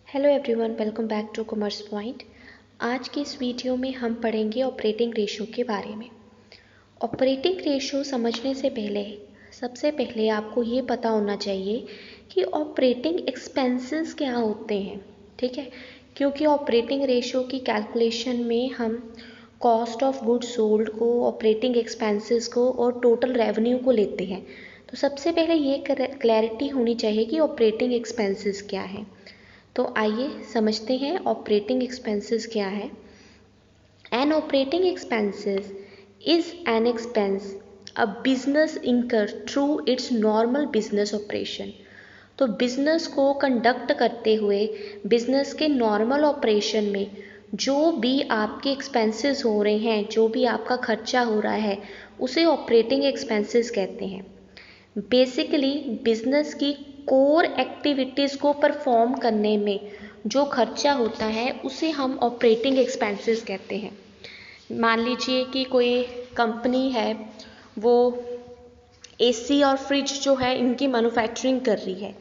Hello everyone, welcome back to Commerce Point. आज की इस वीडियो में हम पढ़ेंगे ऑपरेटिंग रेशो के बारे में। ऑपरेटिंग रेशो समझने से पहले सबसे पहले आपको ये पता होना चाहिए कि ऑपरेटिंग एक्सपेंसेस क्या होते हैं। ठीक है, क्योंकि ऑपरेटिंग रेशो की कैलकुलेशन में हम कॉस्ट ऑफ गुड्स सोल्ड को, ऑपरेटिंग एक्सपेंसेस को और टोटल रेवेन्यू को लेते हैं। तो सबसे पहले ये क्लैरिटी होनी चाहिए कि ऑपरेटिंग एक्सपेंसेस क्या है। तो आइए समझते हैं ऑपरेटिंग एक्सपेंसेस क्या है। An operating expenses is an expense a business incur through its normal business operation. तो बिजनेस को कंडक्ट करते हुए बिजनेस के नॉर्मल ऑपरेशन में जो भी आपके एक्सपेंसेस हो रहे हैं, जो भी आपका खर्चा हो रहा है, उसे ऑपरेटिंग एक्सपेंसेस कहते हैं। बेसिकली बिजनेस की कोर एक्टिविटीज़ को परफॉर्म करने में जो खर्चा होता है उसे हम ऑपरेटिंग एक्सपेंसेस कहते हैं। मान लीजिए कि कोई कंपनी है, वो एसी और फ्रिज जो है इनकी मैन्युफैक्चरिंग कर रही है,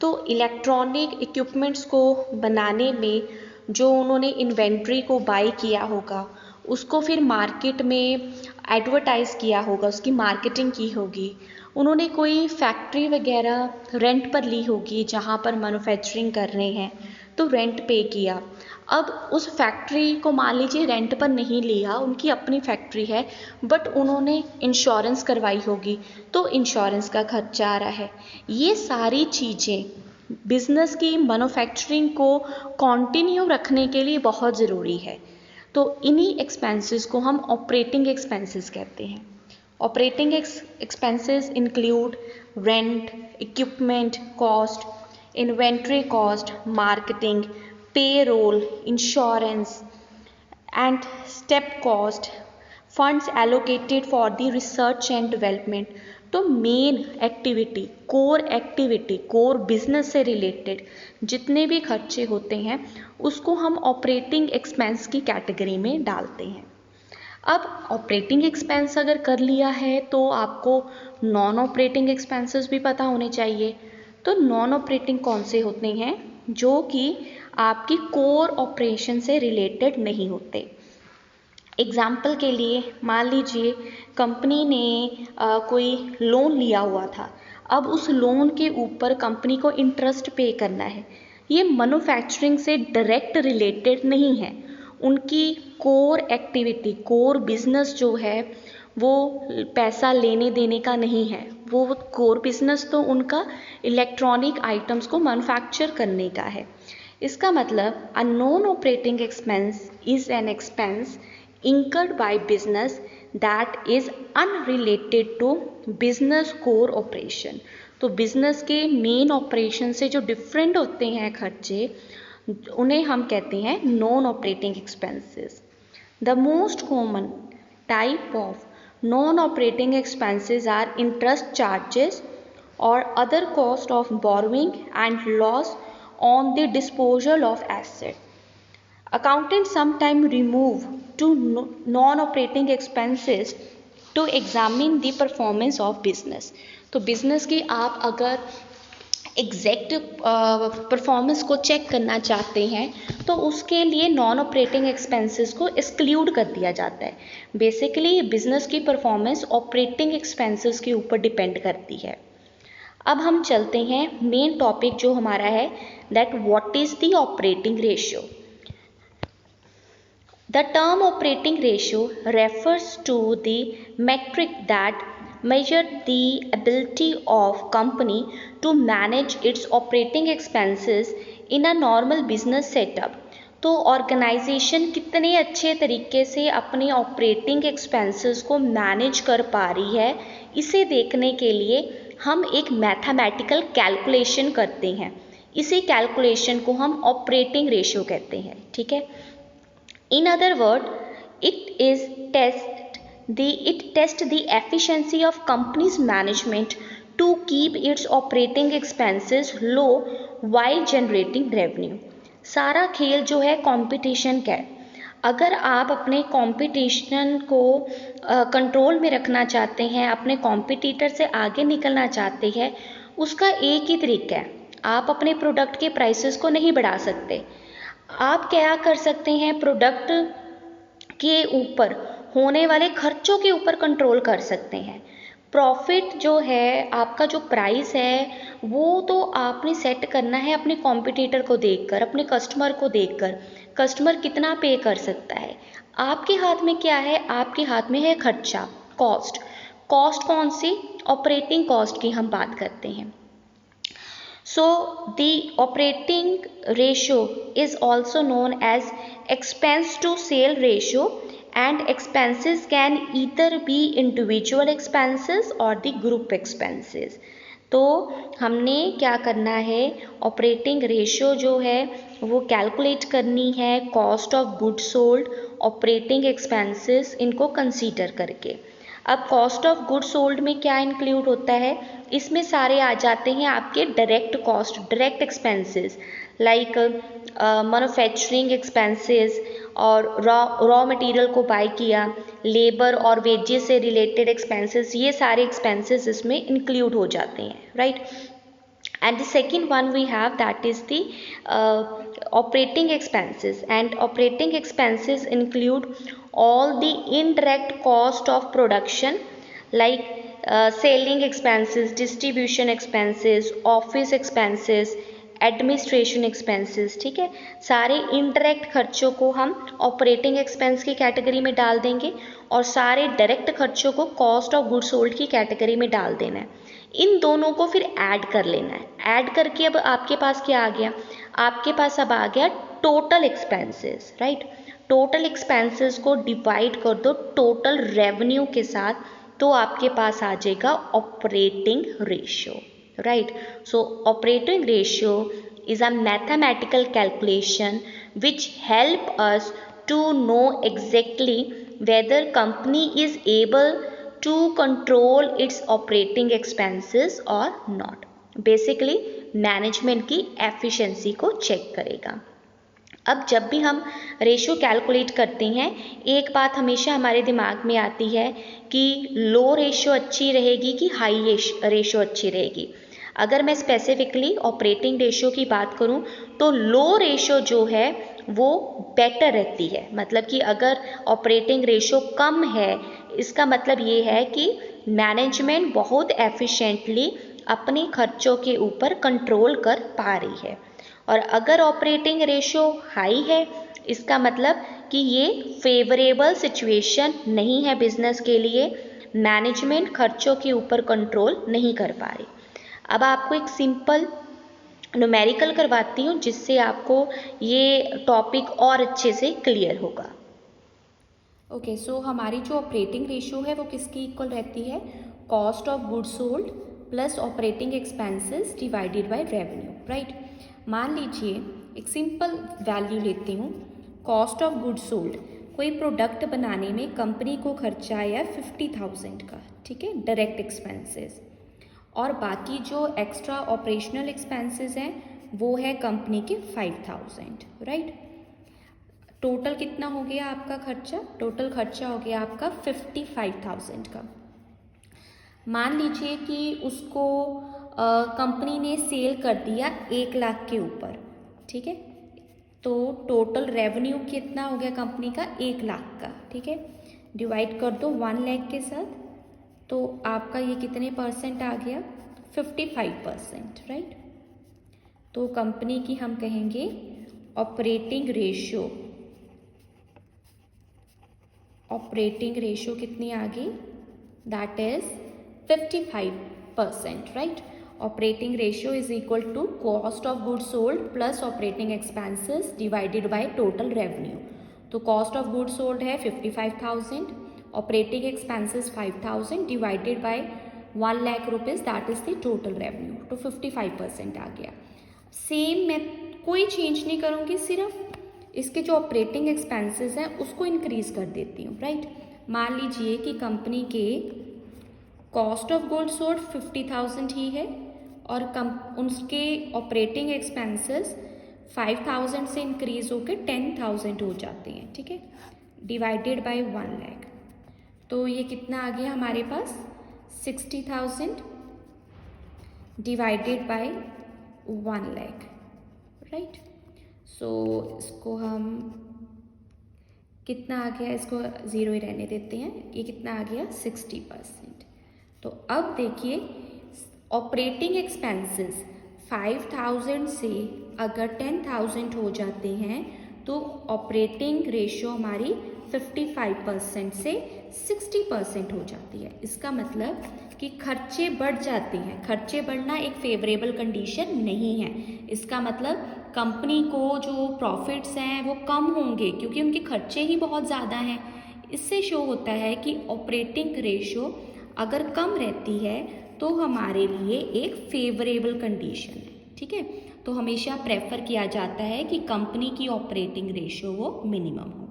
तो इलेक्ट्रॉनिक इक्विपमेंट्स को बनाने में जो उन्होंने इन्वेंट्री को बाय किया होगा, उसको फिर मार्केट में एडवर्टाइज़ किया होगा, उसकी मार्केटिंग की होगी। उन्होंने कोई फैक्ट्री वगैरह रेंट पर ली होगी जहाँ पर मैन्युफैक्चरिंग कर रहे हैं, तो रेंट पे किया। अब उस फैक्ट्री को मान लीजिए रेंट पर नहीं लिया, उनकी अपनी फैक्ट्री है, बट उन्होंने इंश्योरेंस करवाई होगी, तो इंश्योरेंस का खर्चा आ रहा है। ये सारी चीज़ें बिजनेस की मैन्युफैक्चरिंग को कंटिन्यू रखने के लिए बहुत ज़रूरी है। तो इन्हीं एक्सपेंसेस को हम ऑपरेटिंग एक्सपेंसेस कहते हैं। Operating expenses include rent, equipment cost, inventory cost, marketing, payroll, insurance and step cost, funds allocated for the research and development. तो मेन एक्टिविटी, कोर बिजनेस से रिलेटेड जितने भी खर्चे होते हैं उसको हम ऑपरेटिंग एक्सपेंस की कैटेगरी में डालते हैं। अब ऑपरेटिंग एक्सपेंस अगर कर लिया है तो आपको नॉन ऑपरेटिंग एक्सपेंसेस भी पता होने चाहिए। तो नॉन ऑपरेटिंग कौन से होते हैं? जो कि आपकी कोर ऑपरेशन से रिलेटेड नहीं होते। एग्जाम्पल के लिए मान लीजिए कंपनी ने कोई लोन लिया हुआ था, अब उस लोन के ऊपर कंपनी को इंटरेस्ट पे करना है। ये मैन्युफैक्चरिंग से डायरेक्ट रिलेटेड नहीं है। उनकी कोर एक्टिविटी, कोर बिजनेस जो है वो पैसा लेने देने का नहीं है। वो कोर बिजनेस तो उनका इलेक्ट्रॉनिक आइटम्स को मैन्युफैक्चर करने का है। इसका मतलब a non operating expense is an expense incurred by business that is unrelated to business core operation। तो बिजनेस के मेन ऑपरेशन से जो डिफरेंट होते हैं खर्चे, उन्हें हम कहते हैं non operating expenses. The most common type of non operating expenses are interest charges और other cost of borrowing and loss on the disposal of asset. Accountants sometimes remove to non-operating expenses to examine the performance of business। तो business की आप अगर exact performance को check करना चाहते हैं तो उसके लिए नॉन ऑपरेटिंग एक्सपेंसेस को एक्सक्लूड कर दिया जाता है। बेसिकली बिजनेस की परफॉर्मेंस ऑपरेटिंग एक्सपेंसेस के ऊपर डिपेंड करती है। अब हम चलते हैं मेन टॉपिक जो हमारा है, that what is the operating ratio. The term operating ratio refers to the metric that measures the ability of company to manage its operating expenses in a normal business setup। तो organisation कितने अच्छे तरीके से अपने operating expenses को manage कर पा रही है, इसे देखने के लिए हम एक मैथमेटिकल कैलकुलेशन करते हैं। इसी कैलकुलेशन को हम ऑपरेटिंग रेशियो कहते हैं। ठीक है, in other words, it tests the efficiency of company's management to keep its operating expenses low while generating revenue। सारा खेल जो है कंपटीशन का है। अगर आप अपने कंपटीशन को कंट्रोल में रखना चाहते हैं, अपने कॉम्पिटिटर से आगे निकलना चाहते हैं, उसका एक ही तरीका है, आप अपने प्रोडक्ट के प्राइसेस को नहीं बढ़ा सकते। आप क्या कर सकते हैं, प्रोडक्ट के ऊपर होने वाले खर्चों के ऊपर कंट्रोल कर सकते हैं। प्रॉफिट जो है, आपका जो प्राइस है, वो तो आपने सेट करना है अपने कॉम्पिटिटर को देखकर, अपने कस्टमर को देखकर, कस्टमर कितना पे कर सकता है। आपके हाथ में क्या है, आपके हाथ में है खर्चा, कॉस्ट। कॉस्ट कौन सी, ऑपरेटिंग कॉस्ट की हम बात करते हैं। So the operating ratio is also known as expense to sale ratio, and expenses can either be individual expenses or the group expenses। तो हमने क्या करना है, ऑपरेटिंग रेशियो जो है वो कैलकुलेट करनी है cost of good sold, operating expenses इनको कंसीडर करके। अब कॉस्ट ऑफ गुड सोल्ड में क्या इंक्लूड होता है, इसमें सारे आ जाते हैं आपके direct cost, direct expenses like manufacturing expenses और रॉ मटेरियल को बाय किया, लेबर और वेजेस से रिलेटेड एक्सपेंसेस, ये सारे एक्सपेंसेस इसमें इंक्लूड हो जाते हैं, right. And the second one we have, that is the operating expenses, and operating expenses include all the indirect cost of production like selling expenses, distribution expenses, office expenses, administration expenses. ठीक है, सारे indirect खर्चों को हम operating expense की category में डाल देंगे और सारे डायरेक्ट खर्चों को कॉस्ट ऑफ गुड सोल्ड की कैटेगरी में डाल देना है। इन दोनों को फिर ऐड कर लेना है। ऐड करके अब आपके पास क्या आ गया, आपके पास अब आ गया total expenses, right. Total expenses को डिवाइड कर दो टोटल रेवेन्यू के साथ, तो आपके पास आ जाएगा operating ratio, right? So operating ratio is a mathematical calculation which help us to know exactly whether company is able to control its operating expenses or not. Basically management की efficiency को check करेगा। अब जब भी हम ratio calculate करते हैं, एक बात हमेशा हमारे दिमाग में आती है कि लो रेशियो अच्छी रहेगी कि हाई रेशियो अच्छी रहेगी। अगर मैं स्पेसिफिकली ऑपरेटिंग रेशियो की बात करूं तो लो रेशियो जो है वो बेटर रहती है। मतलब कि अगर ऑपरेटिंग रेशियो कम है, इसका मतलब ये है कि मैनेजमेंट बहुत एफिशिएंटली अपने खर्चों के ऊपर कंट्रोल कर पा रही है। और अगर ऑपरेटिंग रेशियो हाई है, इसका मतलब कि ये फेवरेबल सिचुएशन नहीं है बिजनेस के लिए, मैनेजमेंट खर्चों के ऊपर कंट्रोल नहीं कर पा रही। अब आपको एक सिंपल न्यूमेरिकल करवाती हूँ जिससे आपको ये टॉपिक और अच्छे से क्लियर होगा। ओके, सो हमारी जो ऑपरेटिंग रेशियो है वो किसकी इक्वल रहती है, cost of good sold plus operating expenses divided by revenue, right. मान लीजिए एक सिंपल वैल्यू लेती हूँ, कॉस्ट ऑफ गुड सोल्ड, कोई प्रोडक्ट बनाने में कंपनी को खर्चा आया 50,000 का, ठीक है, डायरेक्ट एक्सपेंसेस, और बाकी जो एक्स्ट्रा ऑपरेशनल एक्सपेंसेस हैं वो है कंपनी के 5,000, राइट। टोटल कितना हो गया आपका खर्चा, टोटल खर्चा हो गया आपका 55,000 का। मान लीजिए कि उसको कंपनी ने सेल कर दिया 1 लाख के ऊपर, ठीक है, तो टोटल रेवेन्यू कितना हो गया कंपनी का, 1 लाख का, ठीक है। डिवाइड कर दो 1 लाख के साथ, तो आपका ये कितने परसेंट आ गया, 55%, राइट। तो कंपनी की हम कहेंगे ऑपरेटिंग रेशियो, ऑपरेटिंग रेशियो कितनी आ गई, that is 55%, right. Operating ratio is equal to cost of good sold plus operating expenses divided by total revenue. तो कॉस्ट ऑफ गुड सोल्ड है 55,000, operating expenses 5,000 divided by 1 lakh rupees, that is the total revenue, तो 55% आ गया। Same मैं कोई change नहीं करूँगी, सिर्फ इसके जो ऑपरेटिंग एक्सपेंसेस हैं उसको इंक्रीज कर देती हूँ, राइट। मान लीजिए कि कंपनी के कॉस्ट ऑफ गुड सोल्ड 50,000 ही है और उसके ऑपरेटिंग एक्सपेंसेस 5,000 से इंक्रीज होकर 10,000 हो जाते हैं, ठीक है, डिवाइडेड बाय 1 लाख। तो ये कितना आ गया हमारे पास, 60,000 डिवाइडेड बाय 1 लाख, राइट। सो इसको हम कितना आ गया, इसको 0 ही रहने देते हैं, ये कितना आ गया 60%। तो अब देखिए ऑपरेटिंग एक्सपेंसेस 5000 से अगर 10,000 हो जाते हैं तो ऑपरेटिंग रेशियो हमारी 55% से 60% हो जाती है। इसका मतलब कि खर्चे बढ़ जाते हैं। खर्चे बढ़ना एक फेवरेबल कंडीशन नहीं है। इसका मतलब कंपनी को जो प्रॉफिट्स हैं वो कम होंगे क्योंकि उनके खर्चे ही बहुत ज़्यादा हैं। इससे शो होता है कि ऑपरेटिंग रेशियो अगर कम रहती है तो हमारे लिए एक फेवरेबल कंडीशन है, ठीक है। तो हमेशा प्रेफर किया जाता है कि कंपनी की ऑपरेटिंग रेशियो वो मिनिमम हो।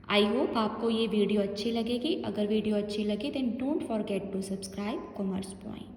आई होप आपको ये वीडियो अच्छी लगेगी। अगर वीडियो अच्छी लगे then don't forget to subscribe Commerce point.